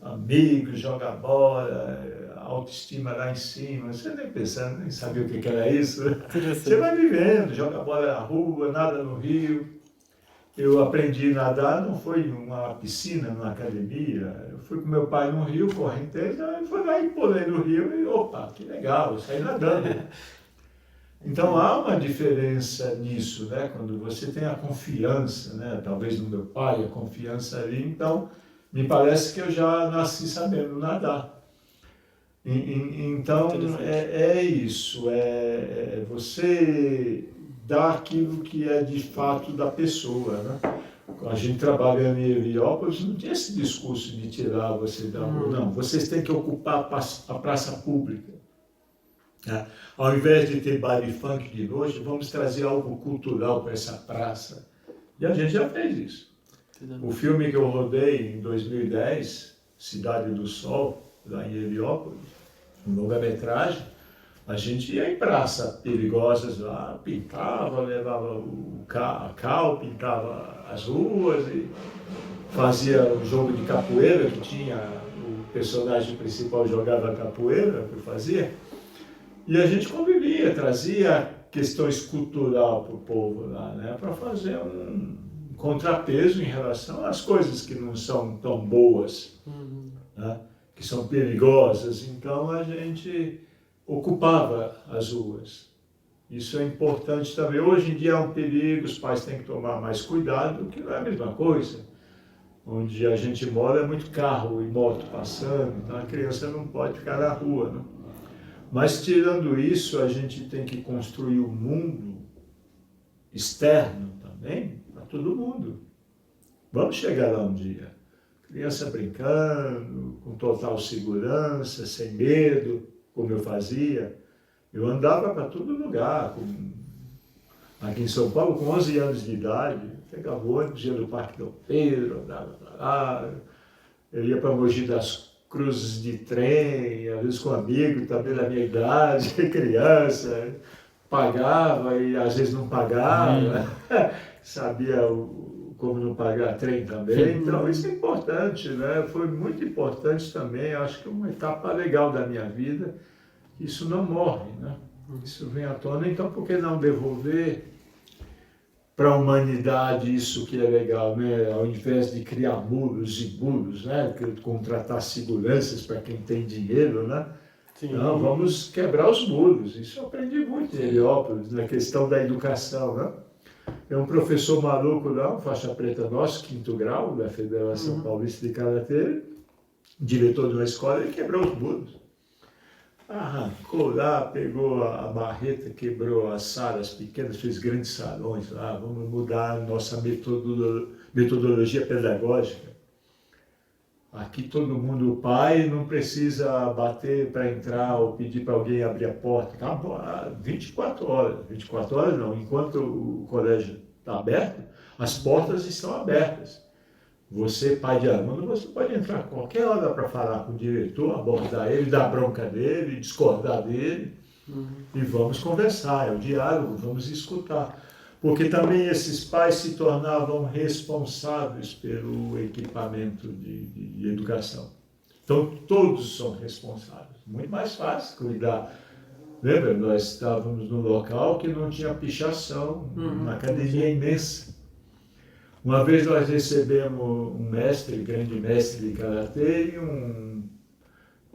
Amigos, joga bola, autoestima lá em cima. Você nem pensando, nem sabia o que era isso. Você vai vivendo, joga bola na rua, nada no rio. Eu aprendi a nadar, não foi numa piscina, numa academia. Eu fui com meu pai no rio, correnteza, e fui lá e pulei no rio e, opa, que legal, eu saí nadando. Então há uma diferença nisso, né? Quando você tem a confiança, né? Talvez no meu pai, a confiança ali, então me parece que eu já nasci sabendo nadar. Então é isso, você dar aquilo que é de fato da pessoa, né? A gente trabalhando em Heliópolis, não tinha esse discurso de tirar você da rua, não. Vocês têm que ocupar a praça pública. Ao invés de ter baile funk de noite, vamos trazer algo cultural para essa praça. E a gente já fez isso. O filme que eu rodei em 2010, Cidade do Sol, lá em Heliópolis, um longa-metragem, a gente ia em praça perigosas lá, pintava, levava a cal, pintava as ruas e fazia um jogo de capoeira que tinha, o personagem principal jogava capoeira, que eu fazia. E a gente convivia, trazia questões culturais para o povo lá, né? Para fazer um contrapeso em relação às coisas que não são tão boas, né? Que são perigosas. Então a gente ocupava as ruas. Isso é importante também. Hoje em dia é um perigo, os pais têm que tomar mais cuidado, que não é a mesma coisa. Onde a gente mora é muito carro e moto passando, então a criança não pode ficar na rua, né? Mas, tirando isso, a gente tem que construir um mundo externo também para todo mundo. Vamos chegar lá um dia. Criança brincando, com total segurança, sem medo, como eu fazia. Eu andava para todo lugar. Aqui em São Paulo, com 11 anos de idade, pegava o ônibus, ia do Parque Dom Pedro, andava para lá. Eu ia para Mogi das Cruzes de trem, às vezes com amigo também da minha idade, criança, pagava e às vezes não pagava, sabia como não pagar trem também, então isso é importante, né? Foi muito importante também, acho que é uma etapa legal da minha vida, isso não morre, né? Isso vem à tona, então por que não devolver para a humanidade isso que é legal, né? Ao invés de criar muros e muros, né? Contratar seguranças para quem tem dinheiro, né? Sim. Não, vamos quebrar os muros. Isso eu aprendi muito em Heliópolis, na questão da educação, né? É um professor maluco lá, um faixa preta nosso, 5º grau, da Federação Paulista de Karatê, diretor de uma escola, ele quebrou os muros. Arrancou lá, pegou a marreta, quebrou as salas pequenas, fez grandes salões lá, vamos mudar a nossa metodologia pedagógica. Aqui todo mundo, o pai não precisa bater para entrar ou pedir para alguém abrir a porta. Acabou 24 horas. 24 horas não, enquanto o colégio está aberto, as portas estão abertas. Você, pai de aluno, você pode entrar a qualquer hora para falar com o diretor, abordar ele, dar bronca dele, discordar dele. E vamos conversar, é o diálogo, vamos escutar. Porque também esses pais se tornavam responsáveis pelo equipamento de educação. Então, todos são responsáveis. Muito mais fácil cuidar. Lembra, nós estávamos num local que não tinha pichação, uma academia imensa. Uma vez nós recebemos um mestre, grande mestre de karatê, e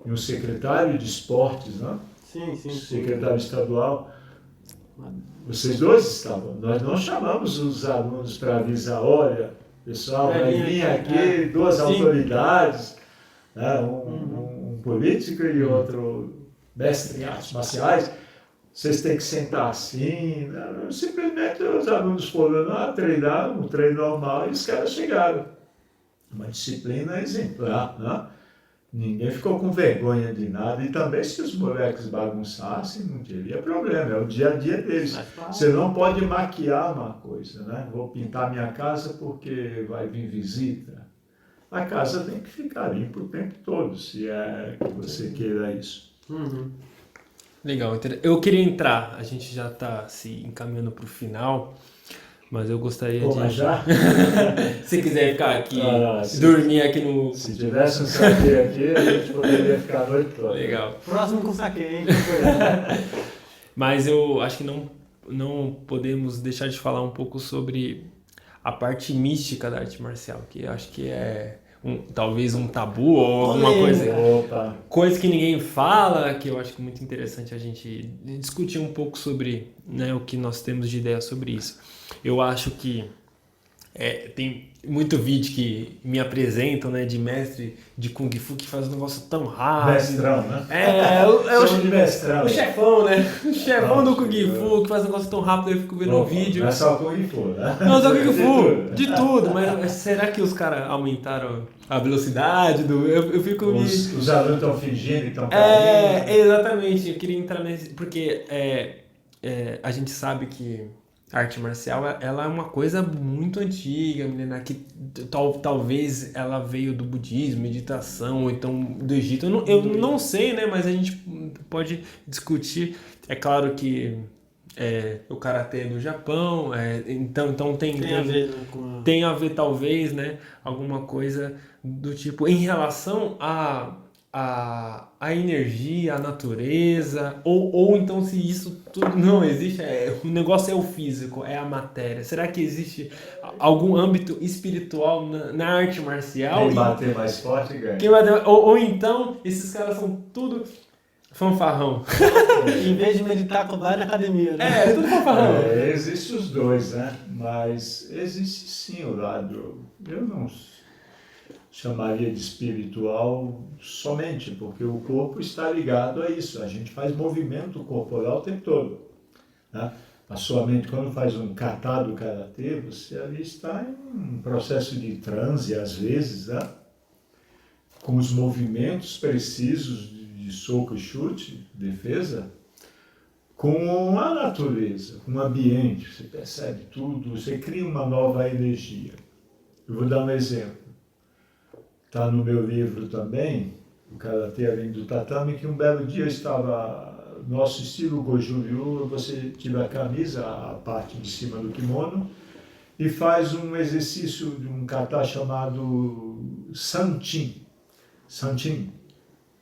um secretário de esportes, né? Sim. Secretário estadual. Vocês dois estavam. Nós não chamamos os alunos para avisar, olha, pessoal, vai vir aqui duas autoridades, né? Um político e outro mestre em artes marciais. Vocês têm que sentar assim. Não, simplesmente os alunos foram lá treinar, um treino normal, e os caras chegaram. Uma disciplina exemplar, né? Ninguém ficou com vergonha de nada. E também, se os moleques bagunçassem, não teria problema. É o dia a dia deles. Você não pode maquiar uma coisa, né? Vou pintar minha casa porque vai vir visita. A casa tem que ficar limpa o tempo todo, se é que você queira isso. Legal. Eu queria entrar, a gente já está se encaminhando para o final, mas eu gostaria de... Mas já? Se quiser ficar aqui, dormir aqui no... Se tivesse um saque aqui, a gente poderia ficar a noite toda. Legal. Próximo com saque, hein? Mas eu acho que não podemos deixar de falar um pouco sobre a parte mística da arte marcial, que eu acho que é talvez um tabu ou alguma coisa que ninguém fala, que eu acho que é muito interessante a gente discutir um pouco sobre, né, o que nós temos de ideia sobre isso. Eu acho que tem muito vídeo que me apresentam, né, de mestre de Kung Fu que faz um negócio tão rápido. Mestrão, né? O de mestrão. O chefão, né? O chefão do Kung Fu que faz um negócio tão rápido, eu fico vendo um vídeo. Não é só Kung Fu, né? Não, só Kung Fu, de tudo. Mas será que os caras aumentaram a velocidade do... Eu fico... Os alunos estão fingindo que estão caindo. Exatamente. Eu queria entrar nesse... Porque a gente sabe que a arte marcial, ela é uma coisa muito antiga, milenar, que talvez ela veio do budismo, meditação, ou então do Egito. Eu não sei, né? Mas a gente pode discutir. É claro que o karatê é do Japão, então tem a ver talvez, né? Alguma coisa do tipo em relação a energia, a natureza, ou então se isso tudo não existe, o negócio é o físico, é a matéria. Será que existe algum âmbito espiritual na arte marcial? Quem bater mais forte ganha. Ou então esses caras são tudo fanfarrão. Em vez de meditar, vai na academia, né? Tudo fanfarrão. Existe os dois, né? Mas existe sim o lado, eu não chamaria de espiritual somente, porque o corpo está ligado a isso. A gente faz movimento corporal o tempo todo, né? A sua mente, quando faz um kata do karatê, você ali está em um processo de transe, às vezes, né? Com os movimentos precisos de soco e chute, defesa, com a natureza, com o ambiente. Você percebe tudo, você cria uma nova energia. Eu vou dar um exemplo. Está no meu livro também, o Karatê Além do Tatame, que um belo dia estava, nosso estilo Goju Ryu, você tira a camisa, a parte de cima do kimono, e faz um exercício de um kata chamado Sanchin,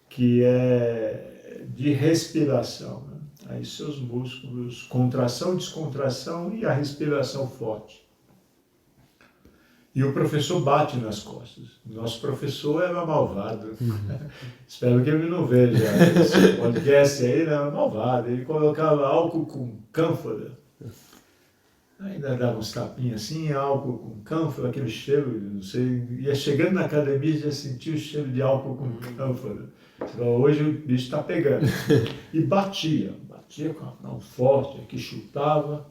que é de respiração, né? Aí seus músculos, contração, descontração e a respiração forte. E o professor bate nas costas. Nosso professor era malvado. Espero que ele não veja esse podcast aí, né? Era malvado. Ele colocava álcool com cânfora. Ainda dava uns tapinhas assim, álcool com cânfora, aquele cheiro, não sei. Ia chegando na academia e já sentia o cheiro de álcool com cânfora. Então, hoje o bicho está pegando. E batia com a mão forte, que chutava.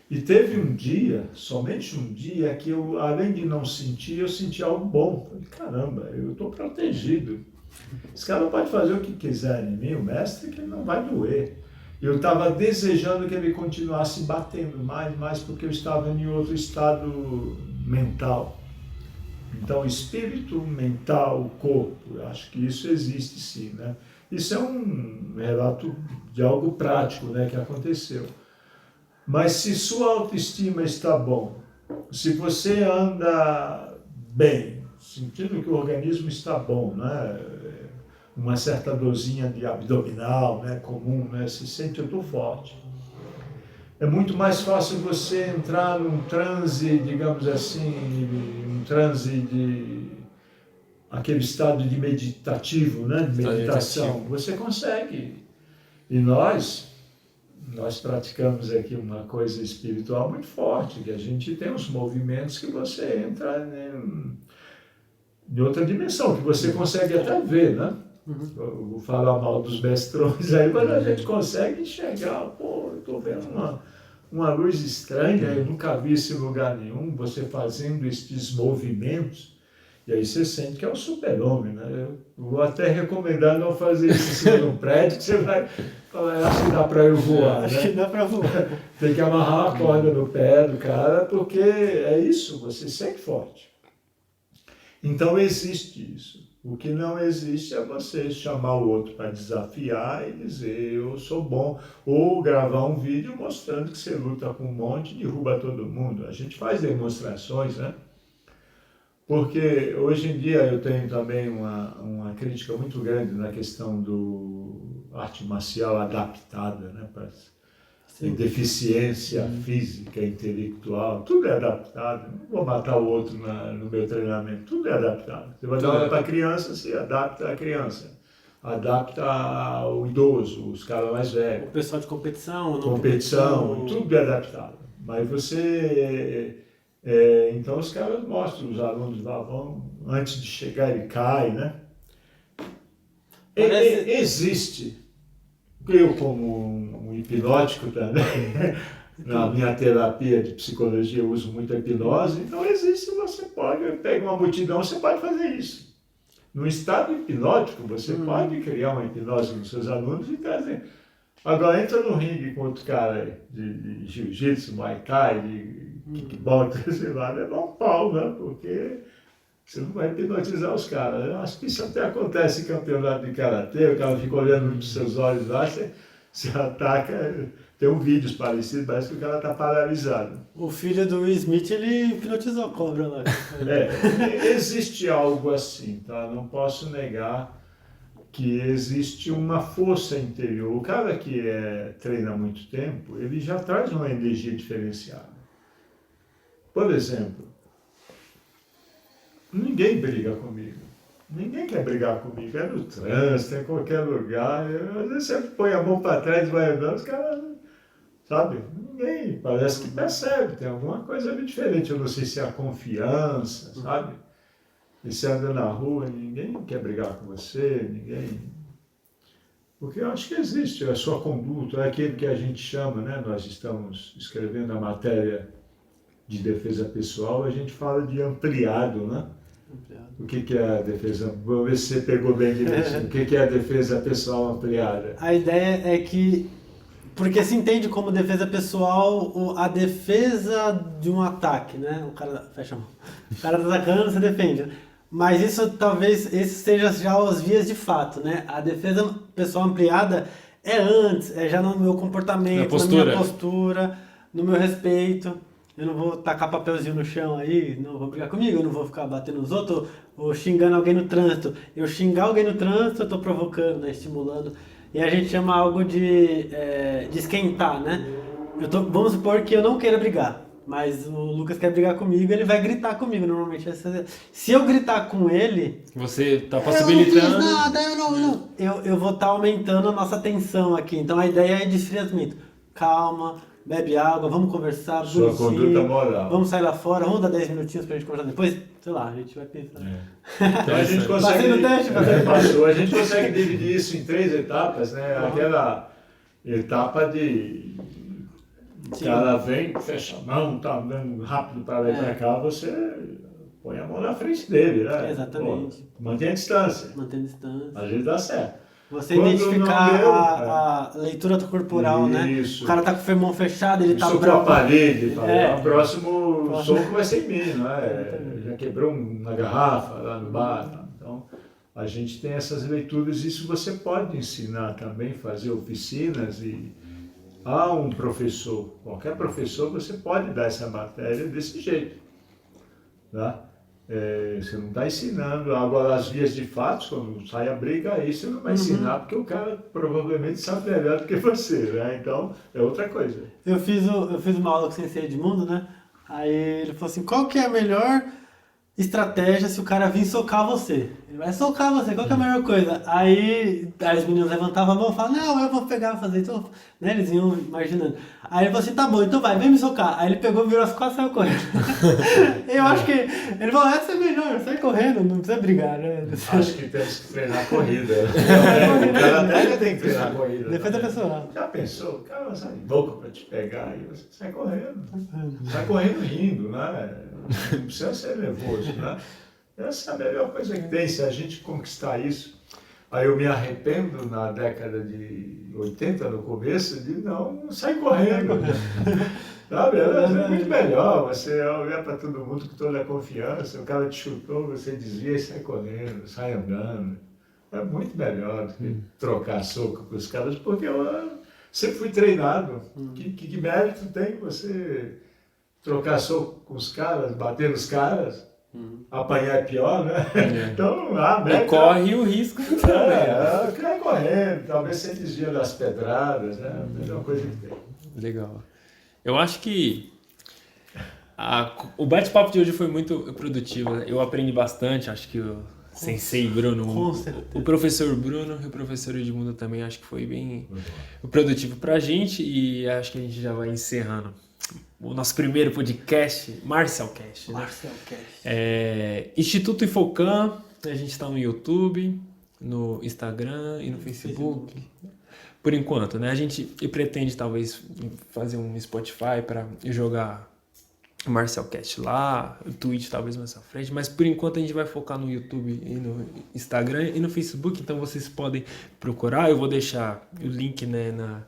E teve um dia, somente um dia, que eu, além de não sentir, eu senti algo bom. Falei, caramba, eu estou protegido. Esse cara pode fazer o que quiser em mim, o mestre, que ele não vai doer. Eu estava desejando que ele continuasse batendo mais, porque eu estava em outro estado mental. Então, espírito, mental, corpo, eu acho que isso existe sim, né? Isso é um relato de algo prático, né, que aconteceu. Mas se sua autoestima está bom, se você anda bem, sentindo que o organismo está bom, né, uma certa dorzinha de abdominal, né, comum, né, se sente, eu estou forte. É muito mais fácil você entrar num transe, digamos assim, um transe de aquele estado de meditativo, né, de meditação. Você consegue. E nós praticamos aqui uma coisa espiritual muito forte, que a gente tem uns movimentos que você entra em outra dimensão, que você consegue até ver, né? Eu vou falar mal dos mestrões aí, mas a gente consegue enxergar, pô, eu estou vendo uma luz estranha, eu nunca vi isso em lugar nenhum, você fazendo estes movimentos, e aí você sente que é um super-homem, né? Eu vou até recomendar não fazer isso em cima de um prédio, que você vai falar, acho que dá para eu voar, né? Acho que dá para voar. Tem que amarrar a corda no pé do cara, porque é isso, você sente forte. Então existe isso. O que não existe é você chamar o outro para desafiar e dizer eu sou bom, ou gravar um vídeo mostrando que você luta com um monte e derruba todo mundo. A gente faz demonstrações, né? Porque hoje em dia eu tenho também uma crítica muito grande na questão do arte marcial adaptada, né? Tem deficiência física, intelectual, tudo é adaptado. Não vou matar o outro no meu treinamento, tudo é adaptado. Você vai dar aula para a criança, você adapta a criança. Adapta ao idoso, os caras mais velhos. O pessoal de competição. Competição, tudo é adaptado. Mas você... então os caras mostram, os alunos lá vão, antes de chegar ele cai, né? Existe. Eu, como um hipnótico também, na minha terapia de psicologia eu uso muito a hipnose, então existe, você pode, pega uma multidão, você pode fazer isso. No estado hipnótico, você pode criar uma hipnose com seus alunos e trazer. Agora entra no ringue com outro cara de jiu-jitsu, muay thai, de kickbox, sei lá, levar um pau, né? Porque você não vai hipnotizar os caras. Eu acho que isso até acontece em campeonato de karatê, o cara fica olhando nos seus olhos lá, você ataca, tem vídeos parecidos, parece que o cara está paralisado. O filho do Will Smith, ele hipnotizou a cobra lá. Existe algo assim, tá? Não posso negar que existe uma força interior. O cara que treina há muito tempo, ele já traz uma energia diferenciada. Por exemplo, ninguém briga comigo. Ninguém quer brigar comigo. É no trânsito, é em qualquer lugar. Às vezes você põe a mão para trás e vai andando, os caras, sabe? Ninguém parece que percebe. Tem alguma coisa ali diferente. Eu não sei se é a confiança, sabe? E você anda na rua, ninguém quer brigar com você, ninguém... Porque eu acho que existe a sua conduta, é aquele que a gente chama, né? Nós estamos escrevendo a matéria de defesa pessoal, a gente fala de ampliado, né? O que é a defesa? Vamos ver se você pegou bem direitinho. O que é a defesa pessoal ampliada? A ideia é que, porque se entende como defesa pessoal a defesa de um ataque, né? O cara fecha a mão. O cara tá atacando, você defende. Mas isso talvez seja já as vias de fato, né? A defesa pessoal ampliada é antes, é já no meu comportamento, na minha postura, no meu respeito. Eu não vou tacar papelzinho no chão aí, não vou brigar comigo, eu não vou ficar batendo nos outros ou xingando alguém no trânsito. Eu xingar alguém no trânsito, eu tô provocando, né? Estimulando. E a gente chama algo de esquentar, né? Vamos supor que eu não queira brigar, mas o Lucas quer brigar comigo, ele vai gritar comigo normalmente. Se eu gritar com ele... Você tá possibilitando... Eu não fiz nada, eu vou estar aumentando a nossa tensão aqui. Então a ideia é de esfriamento. Calma... Bebe água, vamos conversar, sua conduta moral. Vamos sair lá fora, vamos dar 10 minutinhos pra gente conversar depois? Sei lá, a gente vai pensar. Então a gente consegue, a gente consegue dividir isso em 3 etapas, né? Aquela etapa de o cara vem, fecha a mão, tá andando rápido para lá e para cá, você põe a mão na frente dele, né? Exatamente. Pô, mantém a distância. Mantém a distância. Às vezes dá certo. Você identificar a leitura corporal, isso. Né? O cara tá com o fermão fechado, ele tá bravo. A parede, o próximo soco vai ser em mim, não é? Já quebrou uma garrafa lá no bar. Então, a gente tem essas leituras, isso você pode ensinar também, fazer oficinas e a um professor, qualquer professor, você pode dar essa matéria desse jeito, tá? Você não está ensinando. Agora, as vias de fato, quando sai a briga, aí você não vai ensinar, porque o cara provavelmente sabe melhor do que você, né? Então, é outra coisa. Eu fiz uma aula com o Sensei Edmundo, né? Aí ele falou assim, qual que é a melhor estratégia se o cara vir socar você? Ele vai socar você, qual que é a melhor coisa? Aí os meninos levantavam a mão e falavam, não, eu vou pegar e fazer isso. Né? Eles iam imaginando. Aí ele falou assim, tá bom, então vai, vem me socar. Aí ele pegou, virou as costas e saiu correndo. Eu acho que... Ele falou, essa é melhor, sai correndo, não precisa brigar, né? Acho que temos que treinar corrida. O cara até tem que treinar corrida. Defesa pessoal. Já pensou? O cara sai louco pra te pegar e você sai correndo. Sai correndo rindo, né? Não precisa ser nervoso, né? Essa é a melhor coisa que tem, se a gente conquistar isso. Aí eu me arrependo na década de 80, no começo, de não sair correndo. Sabe? É muito melhor você olhar para todo mundo com toda a confiança, o cara te chutou, você desvia e sai correndo, sai andando. É muito melhor do que trocar soco com os caras, porque eu sempre fui treinado. Que mérito tem você trocar soco com os caras, bater nos caras? Apanhar é pior, né? Então, e corre o risco também. Ficar correndo, talvez você desvia das pedradas, né? A melhor coisa que tem. Legal. Eu acho que o bate-papo de hoje foi muito produtivo. Eu aprendi bastante, acho que o Sensei Bruno, o professor Bruno e o professor Edmundo também, acho que foi bem produtivo pra gente, e acho que a gente já vai encerrando o nosso primeiro podcast, Marcelcast. Né? Instituto Infocam, a gente está no YouTube, no Instagram e no Facebook. Por enquanto, né? A gente pretende talvez fazer um Spotify para jogar Marcelcast lá, o Twitch talvez mais à frente, mas por enquanto a gente vai focar no YouTube e no Instagram e no Facebook, então vocês podem procurar, eu vou deixar o link, né, na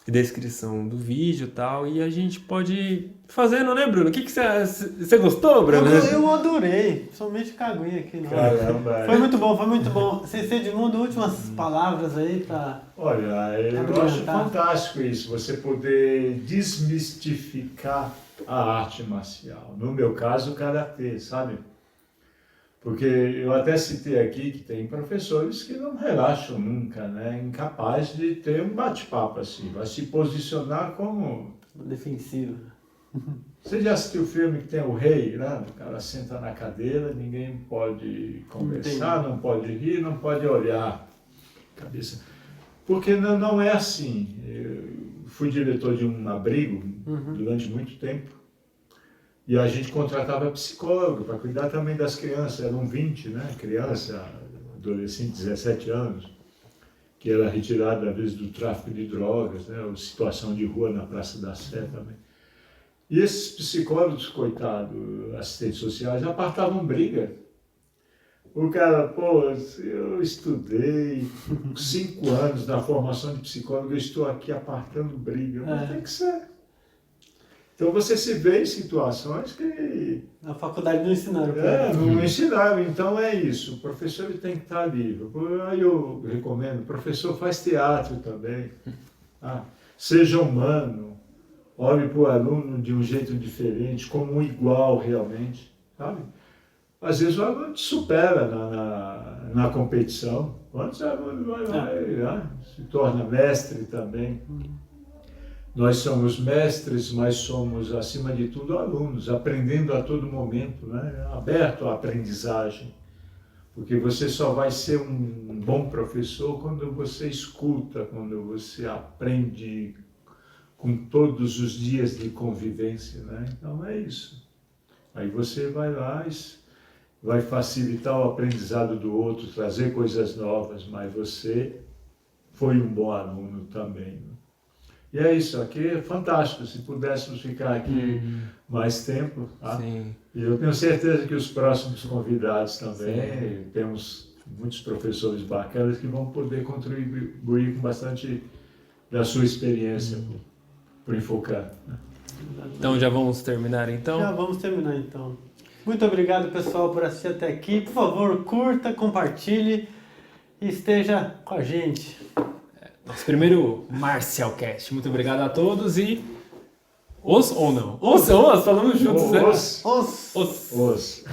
descrição do vídeo e tal, e a gente pode ir fazendo, né, Bruno? O que você gostou, Bruno? Eu adorei, somente caguei aqui. Não. Caramba. Foi muito bom, foi muito bom. Sensei Edmundo, últimas palavras aí para... Olha, eu acho fantástico isso, você poder desmistificar a arte marcial. No meu caso, o karatê, sabe? Porque eu até citei aqui que tem professores que não relaxam nunca, né? Incapaz de ter um bate-papo assim, vai se posicionar como... defensivo. Você já assistiu o filme que tem o rei, né? O cara senta na cadeira, ninguém pode conversar, não pode rir, não pode olhar cabeça. Porque não é assim. Eu fui diretor de um abrigo durante muito tempo. E a gente contratava psicólogo para cuidar também das crianças, eram 20, né? Criança, adolescente, 17 anos, que era retirada, às vezes, do tráfico de drogas, né? Ou situação de rua na Praça da Sé também. E esses psicólogos, coitados, assistentes sociais, apartavam briga. O cara, pô, eu estudei 5 anos na formação de psicólogo, eu estou aqui apartando briga. Mas tem que ser. Então você se vê em situações que... Na faculdade não ensinaram. Não ensinaram. Então é isso. O professor ele tem que estar livre. Aí eu recomendo, o professor faz teatro também. Seja humano. Olhe para o aluno de um jeito diferente, como um igual realmente. Sabe? Às vezes o aluno te supera na competição. Antes o aluno vai se torna mestre também. Nós somos mestres, mas somos, acima de tudo, alunos, aprendendo a todo momento, né? Aberto à aprendizagem. Porque você só vai ser um bom professor quando você escuta, quando você aprende com todos os dias de convivência, né? Então é isso. Aí você vai lá, vai facilitar o aprendizado do outro, trazer coisas novas, mas você foi um bom aluno também, né? E é isso, aqui é fantástico, se pudéssemos ficar aqui mais tempo. Tá? Sim. E eu tenho certeza que os próximos convidados também, temos muitos professores bacanas que vão poder contribuir com bastante da sua experiência para o Infocam. Né? Então já vamos terminar então? Já vamos terminar então. Muito obrigado, pessoal, por assistir até aqui. Por favor, curta, compartilhe e esteja com a gente. Nosso primeiro Marcialcast. Muito obrigado a todos e... Os ou não? Os, falamos juntos, né? Os. Os. Os. Os.